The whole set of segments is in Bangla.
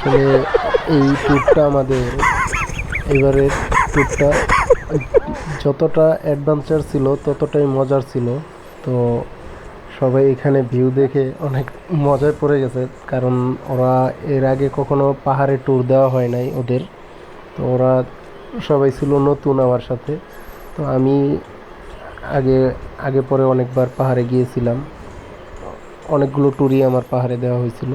আসলে এই ট্যুরটা আমাদের এবারের ট্যুরটা যতটা অ্যাডভেঞ্চার ছিল ততটাই মজার ছিল। তো সবাই এখানে ভিউ দেখে অনেক মজায় পড়ে গেছে, কারণ ওরা এর আগে কখনো পাহাড়ে ট্যুর দেওয়া হয় নাই ওদের। তো ওরা সবাই ছিল নতুন আমার সাথে। তো আমি আগে আগে পরে অনেকবার পাহাড়ে গিয়েছিলাম, অনেকগুলো ট্যুরই আমার পাহাড়ে দেওয়া হয়েছিল।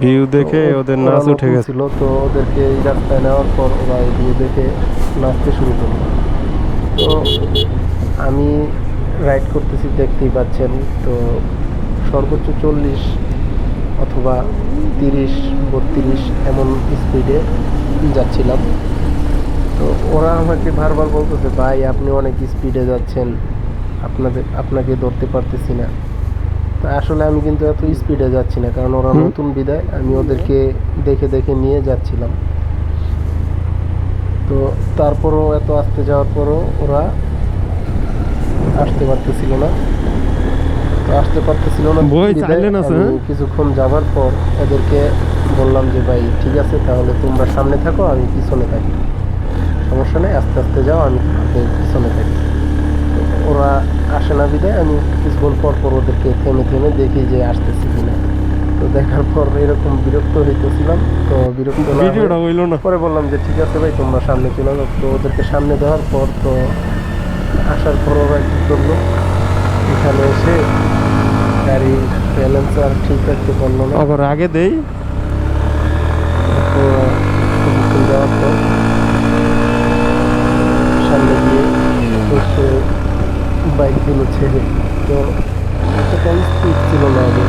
ভিউ তো দেখে ওদের ওরা নাচ উঠে নতুন গেছে। ছিল, তো ওদেরকে এই রাস্তায় নেওয়ার পর ওরা এই ভিউ দেখে নাচতে শুরু করলো। তো আমি রাইড করতেছি, দেখতেই পাচ্ছেন। তো সর্বোচ্চ 40 অথবা 30-32 এমন স্পিডে যাচ্ছিলাম। তো ওরা আমাকে বারবার বলতেছে, ভাই আপনি অনেক স্পিডে যাচ্ছেন, আপনাকে ধরতে পারতেছি না। তো আসলে আমি কিন্তু এত স্পিডে যাচ্ছি না, কারণ ওরা নতুন বিদায় আমি ওদেরকে দেখে দেখে নিয়ে যাচ্ছিলাম। তো তারপরও এত আসতে যাওয়ার পরও ওরা আসতে পারতেছিল না। তো আসতে পারতেছিল না বই বিদায় চাইলেন আছে, আমি হ্যাঁ? কিছুক্ষণ যাবার পর এদেরকে বললাম যে ভাই ঠিক আছে, তাহলে তোমরা সামনে থাকো, আমি পিছনে থাকি, সমস্যা নেই, আস্তে আস্তে যাও, আমি তোমাদের পিছনে থাকি। তো ওরা আসে না বিদায় আমি কিছুক্ষণ পর পর ওদেরকে থেমে থেমে দেখি যে আসতেছে কিনা। তো দেখার পর এরকম বিরক্ত হইতেছিলাম। তো বিরক্ত না হয়ে ভিডিওটা হইলো না। পরে বললাম যে ঠিক আছে ভাই তোমরা সামনে চলে যাও। তো ওদেরকে সামনে দেওয়ার পর তো আসার পর ওরা কী করলো, এখানে এসে গাড়ি ব্যালেন্স আর ঠিক রাখতে পারলো না। আবার আগে দেই। তো কিছুক্ষণ যাওয়ার পর সামনে গিয়ে বসে বাইকগুলো ছেড়ে, তো এতটা স্পিড ছিল না আগে।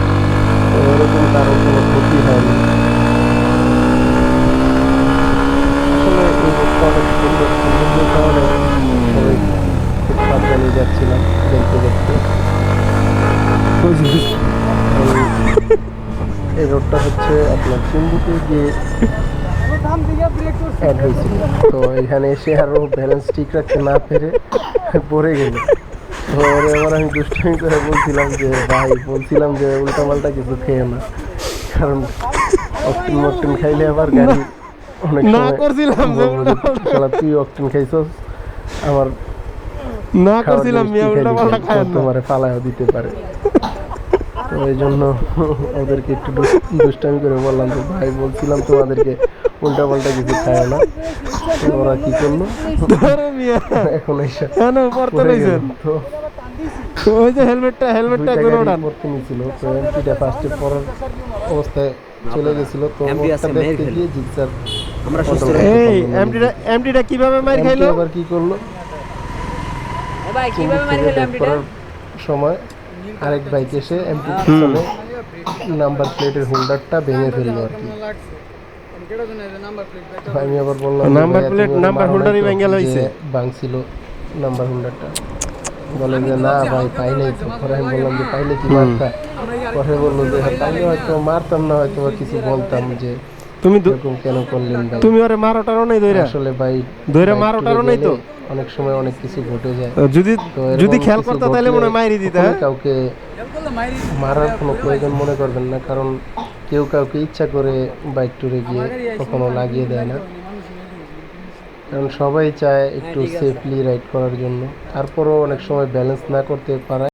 তো এরকম কারো কোনো ক্ষতি হয়নি। আসলে এই রোডটা অনেক সুন্দর, সৌন্দর্যের কারণে সবাই খুব সাবধানে যাচ্ছিলাম দেখতে দেখতে। এই রোডটা হচ্ছে আপনার চিম্বুকে গিয়ে অ্যাড হয়েছিল। তো এখানে এসে আরও ব্যালেন্স ঠিক রাখতে না পেরে পড়ে গেল। তো ওরে এবার আমি দুষ্টামি করে বলছিলাম যে ভাই, বলছিলাম যে উল্টাপাল্টা কিছু খেয়ে না, কারণ অকটেন মকটেন খাইলে আবার গাড়ি অনেক না সময় করছিলাম যে বলবো যে শালা তুই অকটেন খাইছস, আমার না খাওয়ার করছিলাম জিনিস মিয়া, তুই উল্টা খাইলি পাল্টা কেন, তো খায়েন না। তোমারে ফালাইও দিতে পারে। তো এই জন্য ওদেরকে একটু দুষ্টামি করে বললাম যে ভাই, বলছিলাম তোমাদেরকে উল্টা পাল্টা কিছু খায় না। তো ওরা কি করলো, আরে মিয়া, এখন এসে কেন পড়তে পড়ে গেল। লইছেন? তো ওই যে হেলমেটটা দুইটা এখন গাড়ি ওঠান। পড়তে নিয়েছিল, তো এমপিটা ফার্স্টে পড়ার অবস্থায় চলে গেছিল। তো ওরটা দেখতে গিয়ে জিক্সার কন্ট্রোল করতে এই পারলো না নিজে। এমডিটা কিভাবে মার এমপি খাইলো? আবার কি করলো, চিম্বুক থেকে ব্যাক করার সময় আরেক বাইক এসে এমপির পিছনে নাম্বার প্লেটের হোল্ডারটা ভেঙে ফেললো আর কি। তো আমি আবার বললাম যে নাম্বার ভাইয়া প্লেট, তুমি ওরে নাম্বার মারো নাই হোল্ডারই তো, ভেঙে যে লাইছে। ভাঙছিল নাম্বার হোল্ডারটা। বলে যে না ভাই পাই নাই তো। পরে আমি বললাম যে পাইলে কি মারতা। পরে বললো যে হ্যাঁ পাইলে হয়তো মারতাম না, হয়তো বা কিছু বলতাম যে তুমি এরকম কেন করলেন ভাই। তুমি ওরে মারোটারও নাই ধইরা, আসলে ভাই ধইরা বাইক ট্যুরে মারোটারও নাই গেলে তো। অনেক সময় অনেক কিছু ঘটে যায়। যদি তো যদি এরকম খেয়াল কিছু করতে তাহলে ঘটলে মনে হয় মাইরি দিতে, কখনোই হ্যাঁ? কাউকে মারার কোনো প্রয়োজন মনে করবেন না, কারণ কেউ কাউকে ইচ্ছা করে বাইক ট্যুরে গিয়ে কখনো লাগিয়ে দেয় না। কারণ সবাই চায় একটু সেফলি রাইড করার জন্য, তারপরও অনেক সময় ব্যালেন্স না করতে পারায়